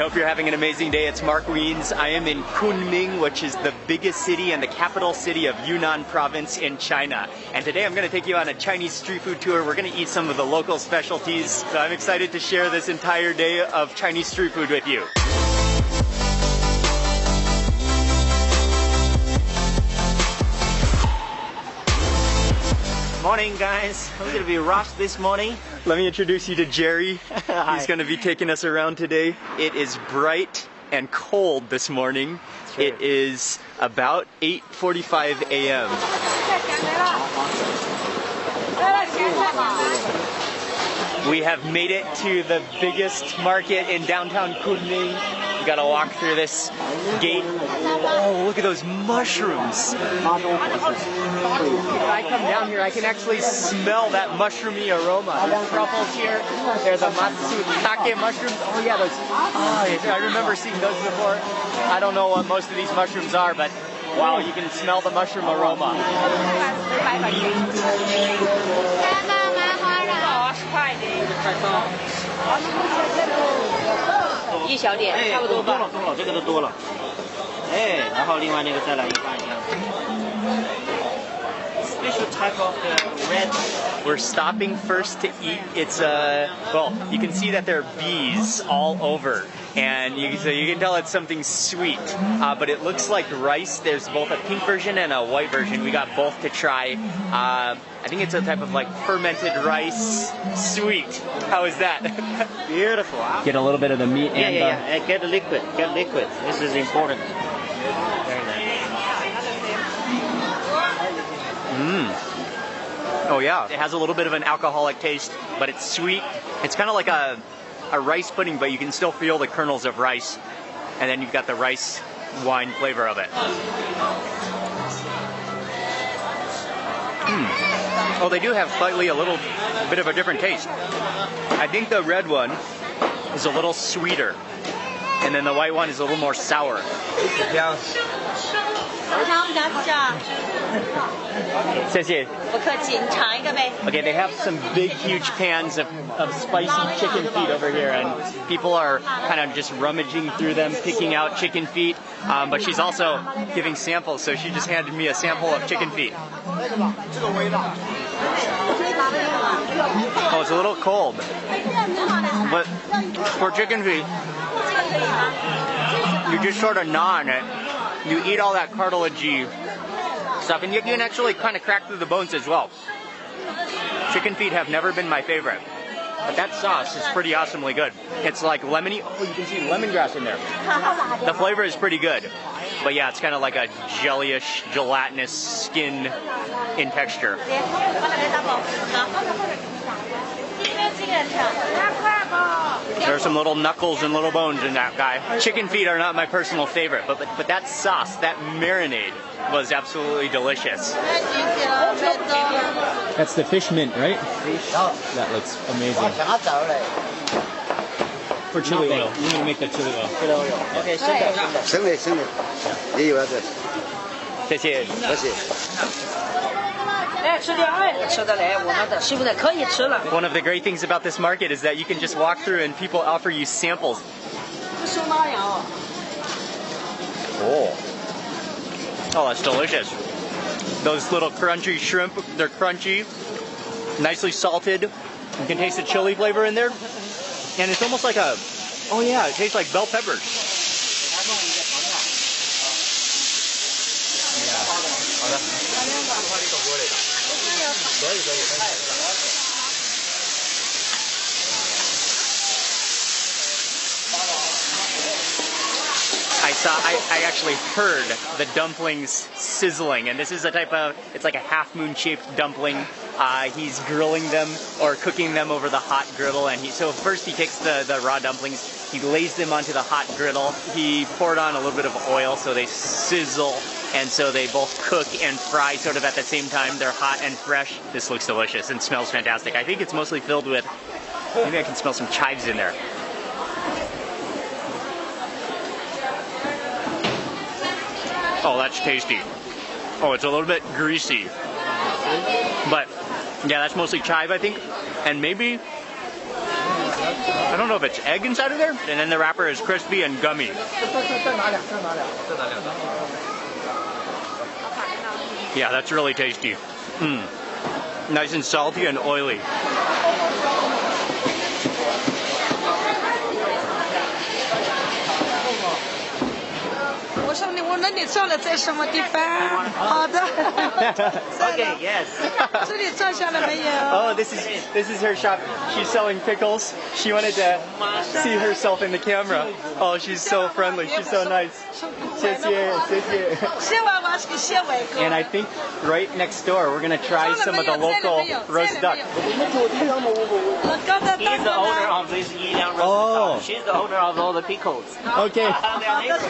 hope you're having an amazing day. It's Mark Weens. I am in Kunming, which is the biggest city and the capital city of Yunnan province in China. And today I'm going to take you on a Chinese street food tour. We're going to eat some of the local specialties. So I'm excited to share this entire day of Chinese street food with you. Morning, guys. We're going to be rushed this morning. Let me introduce you to Jerry. He's going to be taking us around today. It is bright and cold this morning. It is about 8:45 a.m. We have made it to the biggest market in downtown Kunming. We gotta walk through this gate. Oh, look at those mushrooms. When I come down here, I can actually smell that mushroomy aroma. There's truffles here. There's a matsutake mushrooms. Oh yeah, those. Oh, I remember seeing those before. I don't know what most of these mushrooms are, but wow, you can smell the mushroom aroma. 一小点，差不多吧。多了，这个都多了。哎，然后另外那个再来一半一样。Special type of red. We're stopping first to eat. It's well, you can see that there are bees all over, and so you can tell it's something sweet. But it looks like rice. There's both a pink version and a white version. We got both to try. I think it's a type of like fermented rice, sweet. How is that? Beautiful. Huh? Get a little bit of the meat and yeah. Get liquid. Get liquid. This is important. Very nice. Oh yeah, it has a little bit of an alcoholic taste, but it's sweet. It's kind of like a rice pudding, but you can still feel the kernels of rice, and then you've got the rice wine flavor of it. Oh, they do have slightly a little bit of a different taste. I think the red one is a little sweeter, and then the white one is a little more sour. Yeah. Okay, they have some big, huge pans of spicy chicken feet over here, and people are kind of just rummaging through them, picking out chicken feet. But she's also giving samples, so she just handed me a sample of chicken feet. Oh, it's a little cold. But for chicken feet, you just sort of gnaw on it. You eat all that cartilagey stuff, and you can actually kind of crack through the bones as well. Chicken feet have never been my favorite, but that sauce is pretty awesomely good. It's like lemony. Oh, you can see lemongrass in there. The flavor is pretty good, but yeah, it's kind of like a jellyish, gelatinous skin in texture. There are some little knuckles and little bones in that guy. Chicken feet are not my personal favorite, but that sauce, that marinade, was absolutely delicious. That's the fish mint, right? That looks amazing. For chili oil. We're gonna make the chili oil. Okay, 生的，也有啊这。谢谢。谢谢。 One of the great things about this market is that you can just walk through and people offer you samples. Oh, that's delicious. Those little crunchy shrimp, they're crunchy, nicely salted. You can taste the chili flavor in there. And it's almost like a, oh yeah, it tastes like bell peppers. I actually heard the dumplings sizzling, and this is a type of, it's like a half moon shaped dumpling. He's grilling them or cooking them over the hot griddle, and so first he takes the raw dumplings, he lays them onto the hot griddle, he poured on a little bit of oil so they sizzle, and so they both cook and fry sort of at the same time. They're hot and fresh. This looks delicious and smells fantastic. I think it's mostly filled with, maybe I can smell some chives in there. Oh, that's tasty. Oh, it's a little bit greasy. But yeah, that's mostly chive, I think. And maybe I don't know if it's egg inside of there, and then the wrapper is crispy and gummy. Yeah, that's really tasty. Nice and salty and oily. 我说你，我那你坐了在什么地方？好的。Okay, yes. 这里坐下了没有？ Oh, this is her shop. She's selling pickles. She wanted to see herself in the camera. Oh, she's so friendly. She's so nice. 谢谢，谢谢。And I think right next door we're gonna try some of the local roast duck. He's the owner of this Yilang roast duck. She's the owner of all the pickles. Okay.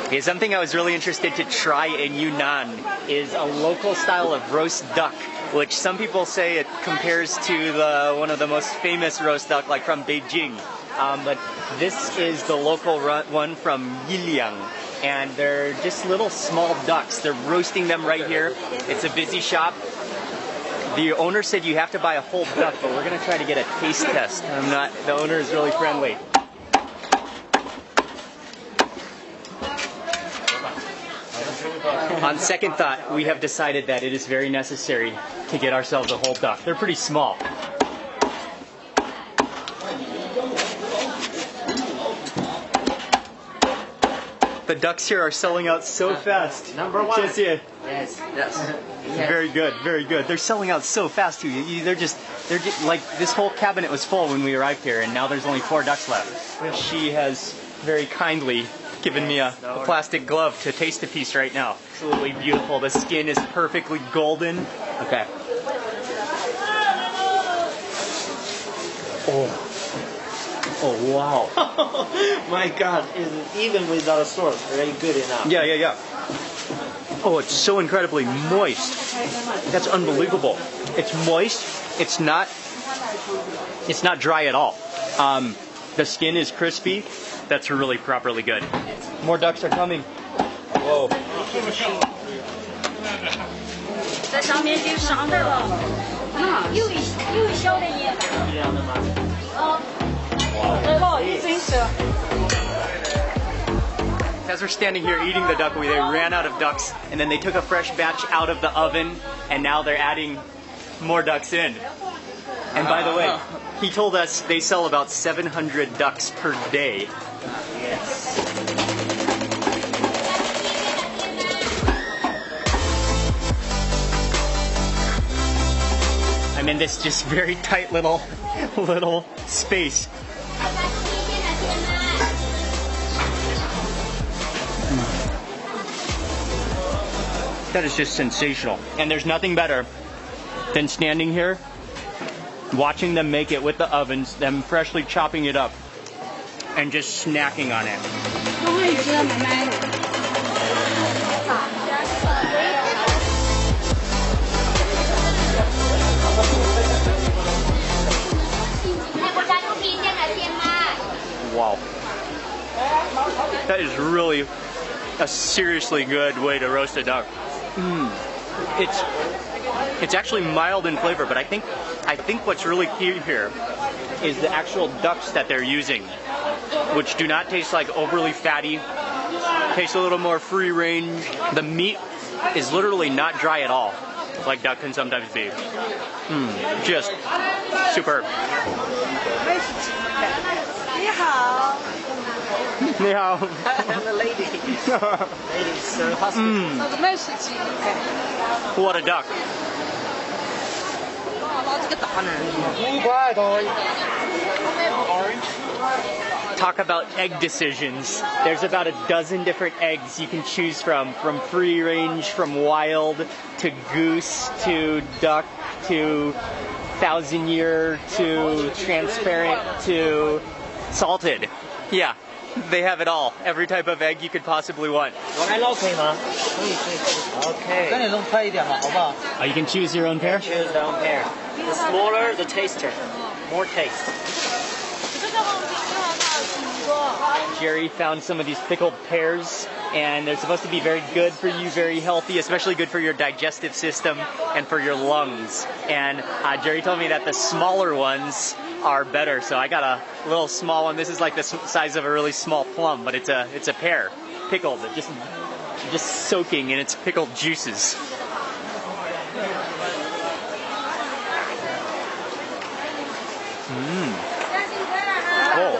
Okay, something I was really interested to try in Yunnan is a local style of roast duck, which some people say it compares to one of the most famous roast duck, like from Beijing. But this is the local one from Yiliang. And they're just little small ducks. They're roasting them right here. It's a busy shop. The owner said you have to buy a whole duck, but we're gonna try to get a taste test. The owner is really friendly. On second thought, we have decided that it is very necessary to get ourselves a whole duck. They're pretty small. The ducks here are selling out so fast. Number one. Yes, yeah. Yes. Very good, very good. They're selling out so fast too. They're just like, this whole cabinet was full when we arrived here, and now there's only 4 ducks left. She has very kindly given me a plastic glove to taste a piece right now. Absolutely beautiful. The skin is perfectly golden. Okay. Oh wow. My God, even without a sauce, very good enough. Yeah, yeah, yeah. Oh, it's so incredibly moist. That's unbelievable. It's moist. It's not dry at all. The skin is crispy. That's really properly good. More ducks are coming. Whoa. 在上面就上面了。又一小的耶。一样的吗？As we're standing here eating the duck, they ran out of ducks, and then they took a fresh batch out of the oven, and now they're adding more ducks in. And by the way, he told us they sell about 700 ducks per day. Yes. I'm in this just very tight little space. That is just sensational. And there's nothing better than standing here, watching them make it with the ovens, them freshly chopping it up, and just snacking on it. Wow. That is really a seriously good way to roast a duck. It's actually mild in flavor, but I think what's really key here is the actual ducks that they're using, which do not taste like overly fatty, taste a little more free range. The meat is literally not dry at all, like duck can sometimes be. Just superb. 你好。你好。 The lady. Lady's so hospitable. 美食鸡。 What a duck. 老这个大呢。 Talk about egg decisions. There's about a dozen different eggs you can choose from free range, from wild, to goose, to duck, to 1,000-year, to transparent, to salted. Yeah, they have it all. Every type of egg you could possibly want. Okay. You can choose your own pair? Choose your own pair. The smaller, the tastier. More taste. Jerry found some of these pickled pears, and they're supposed to be very good for you, very healthy, especially good for your digestive system and for your lungs. And Jerry told me that the smaller ones are better. So I got a little small one. This is like the size of a really small plum, but it's a pear, pickled, just soaking in its pickled juices. Oh,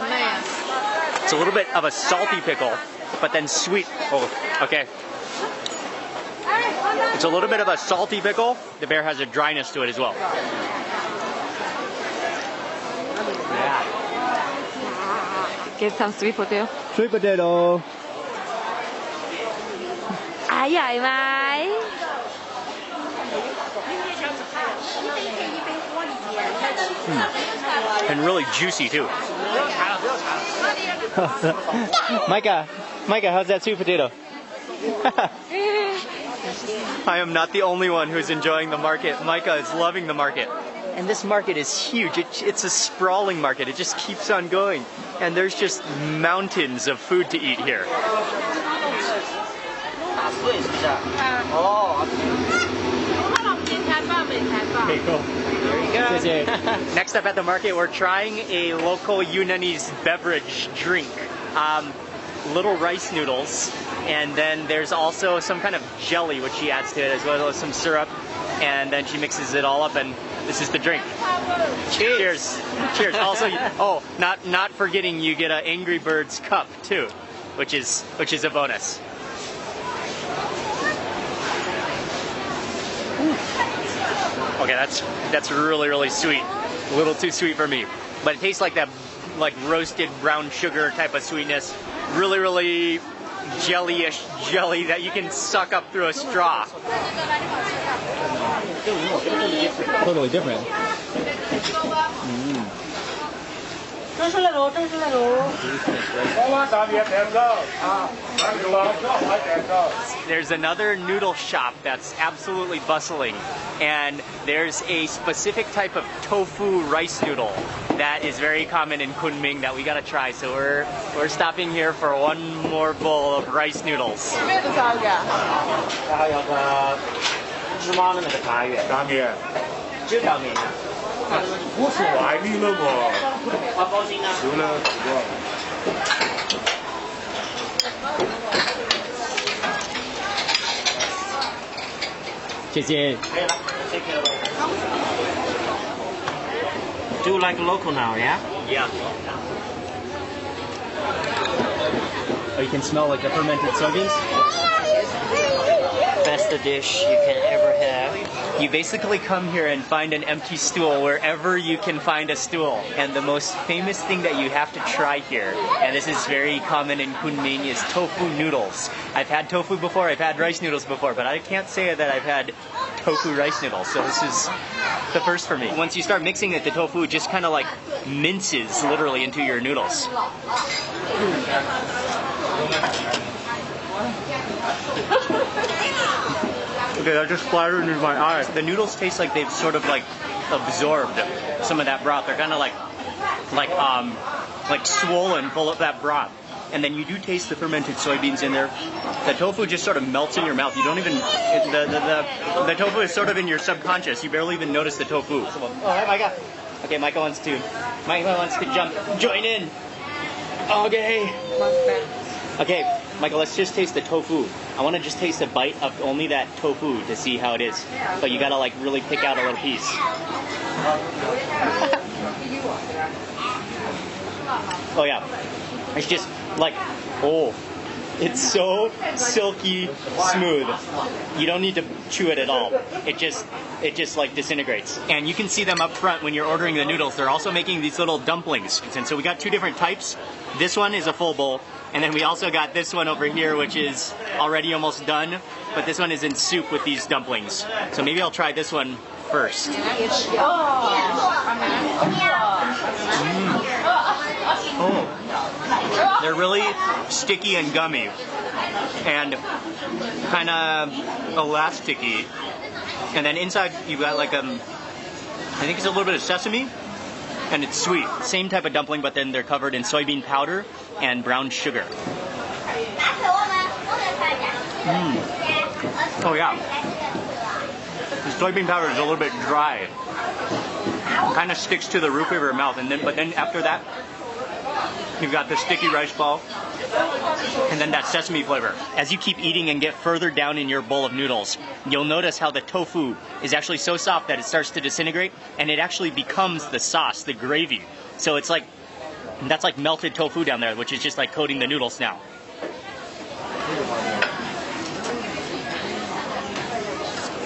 it's a little bit of a salty pickle, but then sweet. Oh, okay. It's a little bit of a salty pickle. The bear has a dryness to it as well. Yeah. Get some sweet potato. Sweet potato. And really juicy too. Micah, how's that sweet potato? I am not the only one who's enjoying the market. Micah is loving the market. And this market is huge. It's a sprawling market. It just keeps on going. And there's just mountains of food to eat here. Okay, cool. There you go. Next up at the market, we're trying a local Yunnanese beverage drink. Little rice noodles, and then there's also some kind of jelly which she adds to it, as well as some syrup, and then she mixes it all up, and this is the drink. Cheers! Cheers! Also, oh, not forgetting, you get an Angry Birds cup too, which is a bonus. Okay, that's really sweet. A little too sweet for me, but it tastes like that, like roasted brown sugar type of sweetness. Really jelly-ish jelly that you can suck up through a straw. Totally different. There's another noodle shop that's absolutely bustling, and there's a specific type of tofu rice noodle that is very common in Kunming that we gotta try. So we're stopping here for one more bowl of rice noodles. Do like local now, yeah? Yeah. Oh, you can smell like the fermented soybeans? Best dish you can ever have. You basically come here and find an empty stool wherever you can find a stool. And the most famous thing that you have to try here, and this is very common in Kunming, is tofu noodles. I've had tofu before, I've had rice noodles before, but I can't say that I've had tofu rice noodles, so this is the first for me. Once you start mixing it, the tofu just kind of like minces literally into your noodles. Okay, that just splattered into my eyes. The noodles taste like they've sort of like absorbed some of that broth. They're kind of like swollen, full of that broth. And then you do taste the fermented soybeans in there. The tofu just sort of melts in your mouth. You don't even, the tofu is sort of in your subconscious. You barely even notice the tofu. Oh, hi, Micah. Okay, Micah wants to join in. Okay. Okay, Michael, let's just taste the tofu. I want to just taste a bite of only that tofu to see how it is. But you gotta like really pick out a little piece. Oh yeah, it's just like, oh, it's so silky smooth. You don't need to chew it at all. It just like disintegrates. And you can see them up front when you're ordering the noodles. They're also making these little dumplings. And so we got two different types. This one is a full bowl. And then we also got this one over here, which is already almost done. But this one is in soup with these dumplings. So maybe I'll try this one first. Oh, they're really sticky and gummy, and kind of elasticy. And then inside you've got like I think it's a little bit of sesame, and it's sweet. Same type of dumpling, but then they're covered in soybean powder and brown sugar. Oh yeah, the soybean powder is a little bit dry. kind of sticks to the roof of your mouth, but then after that, you've got the sticky rice ball, and then that sesame flavor. As you keep eating and get further down in your bowl of noodles, you'll notice how the tofu is actually so soft that it starts to disintegrate, and it actually becomes the sauce, the gravy. So it's like, that's like melted tofu down there, which is just like coating the noodles now.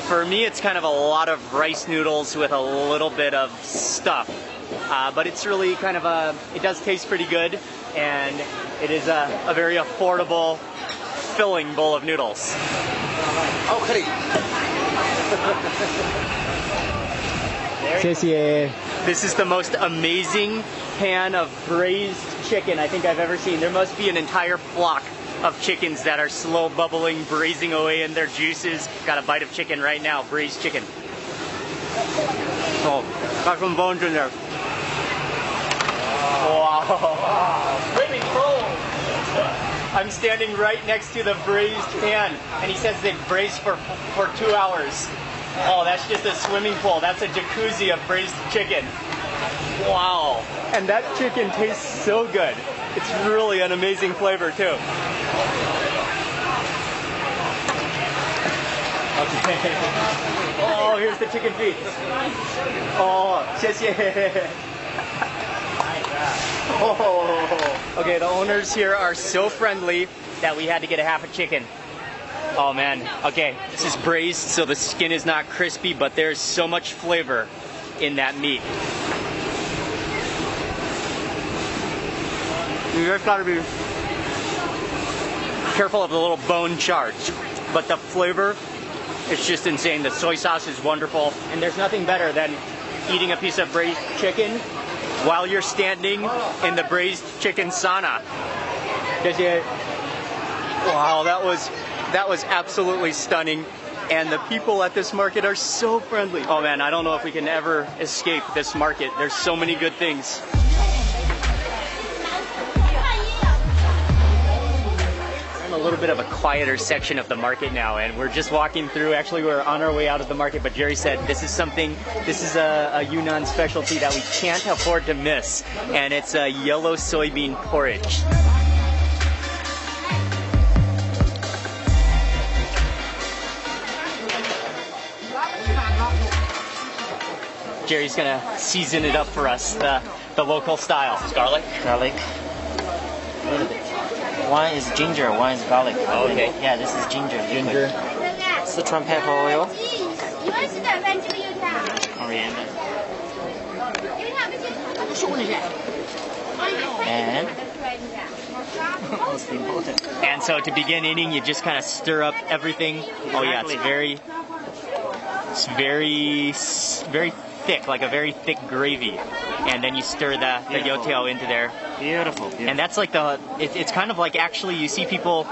For me, it's kind of a lot of rice noodles with a little bit of stuff. But it's really kind of it does taste pretty good, and it is a very affordable, filling bowl of noodles. Okay. 谢谢. This is the most amazing pan of braised chicken I think I've ever seen. There must be an entire flock of chickens that are slow bubbling, braising away in their juices. Got a bite of chicken right now, braised chicken. Oh, got some bones in there. Wow, really cold. I'm standing right next to the braised pan, and he says they braised for 2 hours. Oh, that's just a swimming pool. That's a jacuzzi of braised chicken. Wow. And that chicken tastes so good. It's really an amazing flavor too. Okay. Oh, here's the chicken feet. Oh, 谢谢. Oh. Okay, the owners here are so friendly that we had to get a half a chicken. Oh man, okay, this is braised, so the skin is not crispy, but there's so much flavor in that meat. You just gotta be careful of the little bone charge, but the flavor is just insane. The soy sauce is wonderful, and there's nothing better than eating a piece of braised chicken while you're standing in the braised chicken sauna. Wow, that was absolutely stunning, and the people at this market are so friendly. Oh man, I don't know if we can ever escape this market. There's so many good things. We're in a little bit of a quieter section of the market now, and we're just walking through. Actually, we're on our way out of the market, but Jerry said this is a Yunnan specialty that we can't afford to miss, and it's a yellow soybean porridge. Jerry's gonna season it up for us, the local style. Garlic? Garlic. A little bit. One is ginger, one is garlic. Oh, okay. Yeah, this is ginger. Ginger. Sichuan pepper oil. Coriander. And most important. And so to begin eating, you just kind of stir up everything. Oh yeah, it's very thick, like a very thick gravy, and then you stir the youtiao into there. Beautiful. And that's like it's kind of like, actually you see people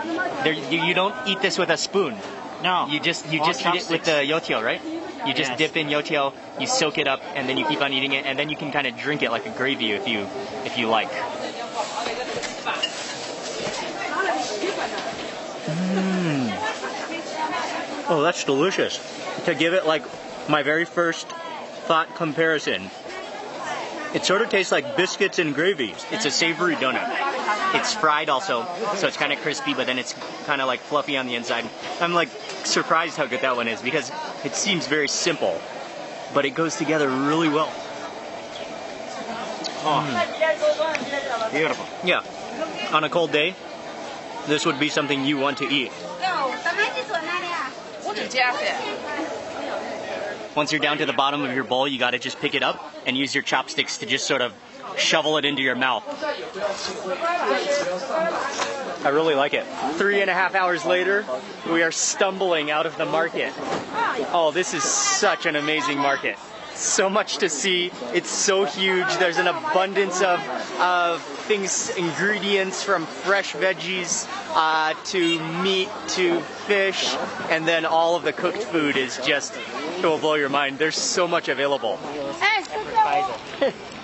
you don't eat this with a spoon. No. You just eat it with the youtiao, right? You just dip in youtiao, you soak it up, and then you keep on eating it, and then you can kind of drink it like a gravy if you like. Oh, that's delicious. To give it like my very first thought comparison, it sort of tastes like biscuits and gravy. It's a savory donut. It's fried also, so it's kind of crispy, but then it's kind of like fluffy on the inside. I'm like surprised how good that one is, because it seems very simple, but it goes together really well. Oh, beautiful. Yeah, on a cold day, this would be something you want to eat. Once you're down to the bottom of your bowl, you gotta just pick it up and use your chopsticks to just sort of shovel it into your mouth. I really like it. 3.5 hours later, we are stumbling out of the market. Oh, this is such an amazing market. So much to see. It's so huge. There's an abundance of things, ingredients, from fresh veggies to meat to fish, and then all of the cooked food is just, it will blow your mind. There's so much available.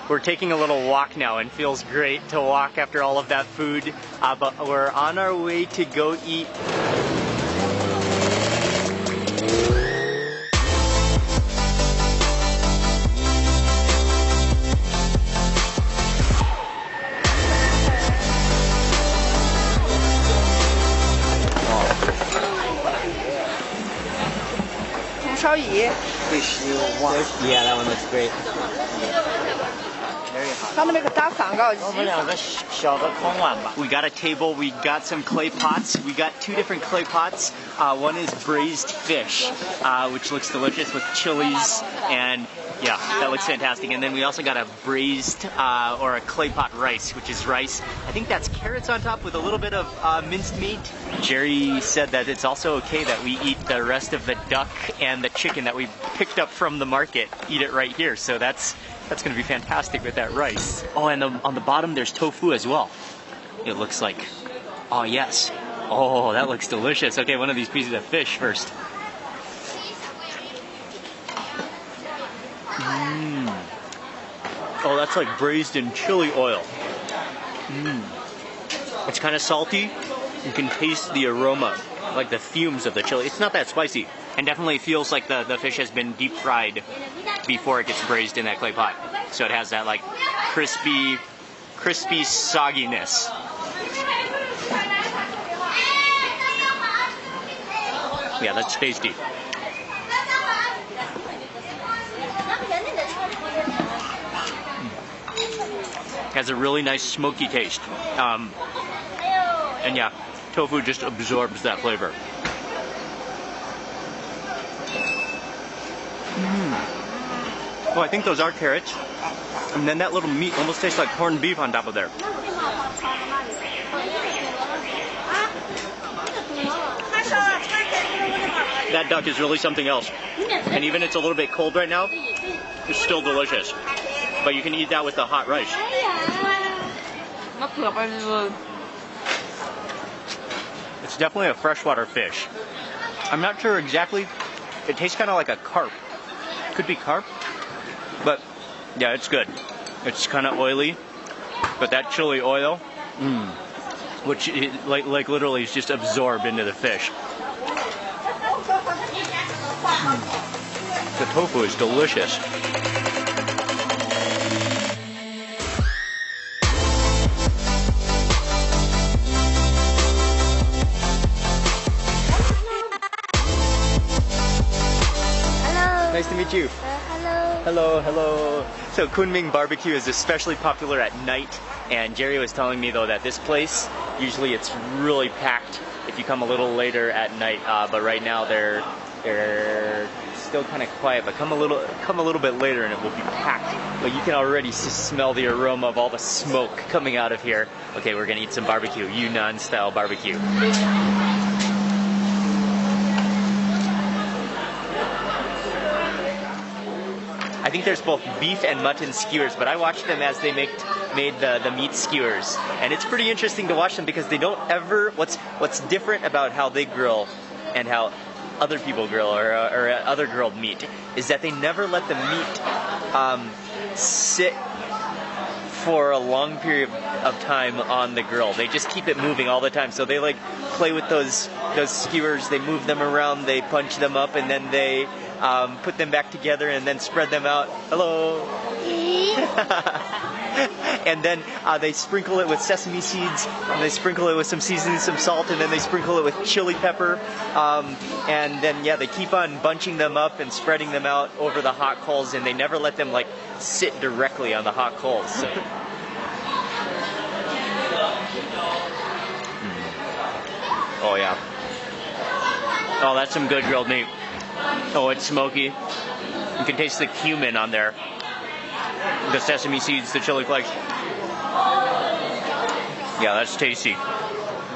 We're taking a little walk now, and feels great to walk after all of that food, but we're on our way to go eat. 小姨， Fish you want. Yeah, that one looks great. Very hot. 上头那个打3个。我们2个小的空碗吧。 We got a table, we got some clay pots. We got 2 different clay pots. One is braised fish, which looks delicious with chilies, and yeah, that looks fantastic. And then we also got a braised or a clay pot rice, which is rice. I think that's carrots on top with a little bit of minced meat. Jerry said that it's also okay that we eat the rest of the duck and the chicken that we picked up from the market, eat it right here. So that's going to be fantastic with that rice. Oh, and on the bottom there's tofu as well. It looks like, oh yes. Oh, that looks delicious. Okay, one of these pieces of fish first. Oh, that's like braised in chili oil. It's kind of salty. You can taste the aroma, like the fumes of the chili. It's not that spicy, and definitely feels like the fish has been deep fried before it gets braised in that clay pot. So it has that like crispy sogginess. Yeah, that's tasty. Has a really nice smoky taste. And yeah, tofu just absorbs that flavor. Oh, I think those are carrots. And then that little meat almost tastes like corned beef on top of there. That duck is really something else. And even it's a little bit cold right now, it's still delicious. But you can eat that with the hot rice. It's definitely a freshwater fish. I'm not sure exactly. It tastes kind of like a carp. Could be carp. But yeah, it's good. It's kind of oily. But that chili oil, which like literally is just absorbed into the fish. The tofu is delicious. Nice to meet you. Hello, hello. So Kunming barbecue is especially popular at night, and Jerry was telling me though that this place, usually it's really packed if you come a little later at night, but right now they're still kind of quiet, but come a little bit later and it will be packed. But you can already smell the aroma of all the smoke coming out of here. Okay, we're gonna eat some barbecue, Yunnan style barbecue. I think there's both beef and mutton skewers, but I watched them as they made the meat skewers, and it's pretty interesting to watch them because they don't ever. What's different about how they grill and how other people grill or other grilled meat is that they never let the meat sit for a long period of time on the grill. They just keep it moving all the time. So they like play with those skewers. They move them around. They punch them up, and then they put them back together and then spread them out. Hello. And then they sprinkle it with sesame seeds, and they sprinkle it with some seasoning, some salt, and then they sprinkle it with chili pepper. And then yeah, they keep on bunching them up and spreading them out over the hot coals, and they never let them like sit directly on the hot coals. So. Oh yeah. Oh, that's some good grilled meat. Oh, it's smoky. You can taste the cumin on there. The sesame seeds, the chili flakes. Yeah, that's tasty.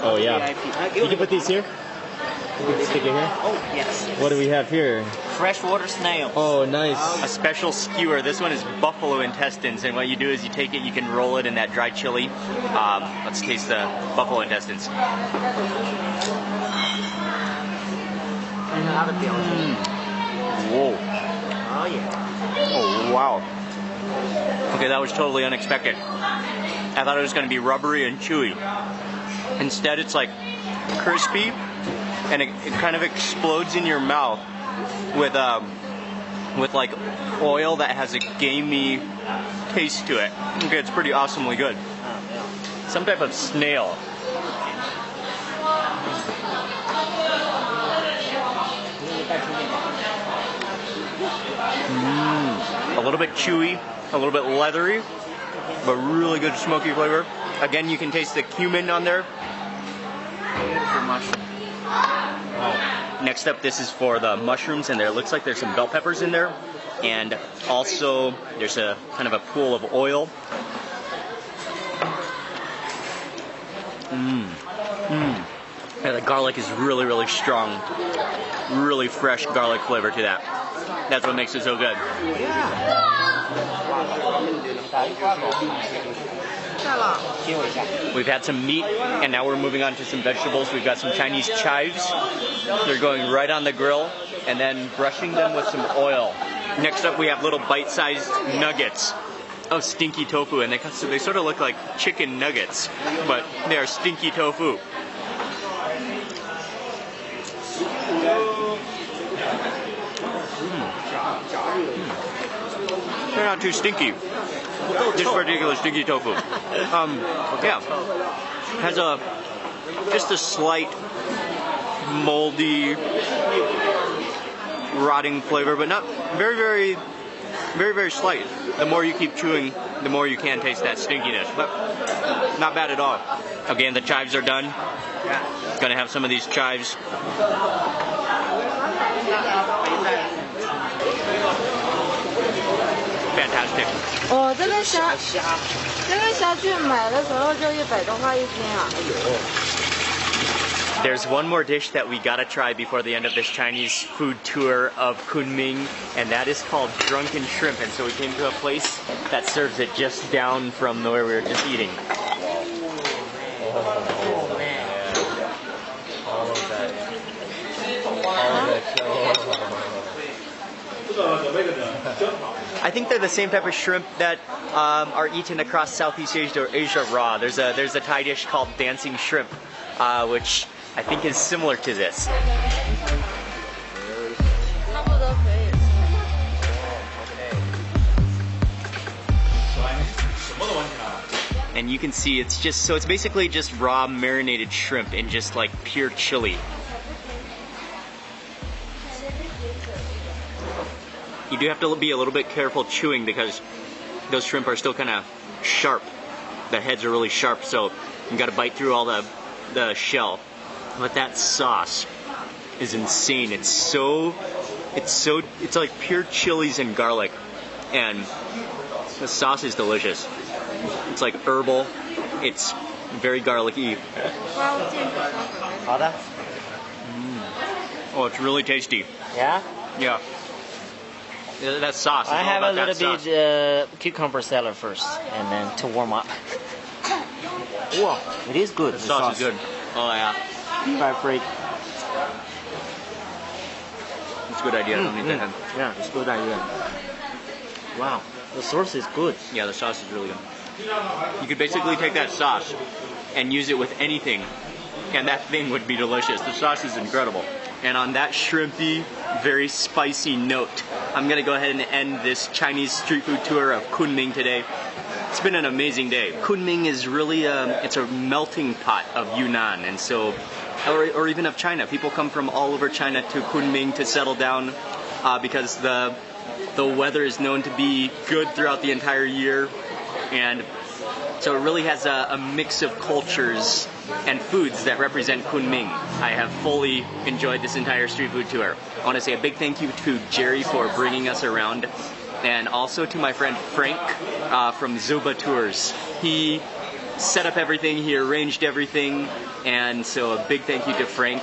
Oh yeah. You can put these here? You can stick it here? Oh, yes. What do we have here? Freshwater snails. Oh, nice. A special skewer. This one is buffalo intestines, and what you do is you take it, you can roll it in that dry chili. Let's taste the buffalo intestines. Whoa. Oh yeah. Oh, wow. Okay, that was totally unexpected. I thought it was going to be rubbery and chewy. Instead, it's like crispy, and it kind of explodes in your mouth with like oil that has a gamey taste to it. Okay, it's pretty awesomely good. Some type of snail. little bit chewy, a little bit leathery, but really good smoky flavor. Again, you can taste the cumin on there. Next up, this is for the mushrooms, and there looks like there's some bell peppers in there, and also there's a kind of a pool of oil. Yeah, the garlic is really, really strong. Really fresh garlic flavor to that. That's what makes it so good. We've had some meat, and now we're moving on to some vegetables. We've got some Chinese chives. They're going right on the grill, and then brushing them with some oil. Next up, we have little bite-sized nuggets of stinky tofu, and they sort of look like chicken nuggets, but they are stinky tofu. They're not too stinky. This particular stinky tofu. Yeah, has just a slight moldy, rotting flavor, but not very slight. The more you keep chewing, the more you can taste that stinkiness, but not bad at all. Again, the chives are done. Gonna have some of these chives. Fantastic. 哦，这个虾去买的时候就100多块1斤啊。 There's one more dish that we gotta try before the end of this Chinese food tour of Kunming, and that is called drunken shrimp. And so we came to a place that serves it just down from where we were just eating. I think they're the same type of shrimp that are eaten across Southeast Asia raw. There's a Thai dish called dancing shrimp, which I think is similar to this. And you can see it's basically just raw marinated shrimp in just like pure chili. You do have to be a little bit careful chewing because those shrimp are still kind of sharp. The heads are really sharp, so you got to bite through all the shell. But that sauce is insane. It's like pure chilies and garlic, and the sauce is delicious. It's like herbal. It's very garlicky. Oh, it's really tasty. Yeah? Yeah. That sauce. I have a little bit cucumber salad first, and then to warm up. Wow, it is good. The sauce is good. Oh yeah. Fry break. It's a good idea. I don't need that. Yeah, it's a good idea. Wow, the sauce is good. Yeah, the sauce is really good. You could basically take that sauce and use it with anything, and that thing would be delicious. The sauce is incredible. And on that shrimpy, very spicy note, I'm gonna go ahead and end this Chinese street food tour of Kunming today. It's been an amazing day. Kunming is really it's a melting pot of Yunnan, and so, or even of China. People come from all over China to Kunming to settle down because the weather is known to be good throughout the entire year, and so it really has a mix of cultures and foods that represent Kunming. I have fully enjoyed this entire street food tour. I want to say a big thank you to Jerry for bringing us around, and also to my friend Frank from Zuba Tours. He set up everything, he arranged everything, and so a big thank you to Frank.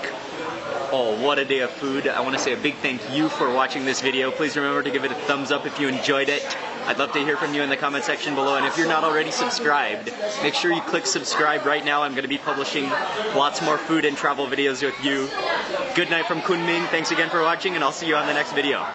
Oh, what a day of food. I want to say a big thank you for watching this video. Please remember to give it a thumbs up if you enjoyed it. I'd love to hear from you in the comment section below, and if you're not already subscribed, make sure you click subscribe right now. I'm going to be publishing lots more food and travel videos with you. Good night from Kunming. Thanks again for watching, and I'll see you on the next video.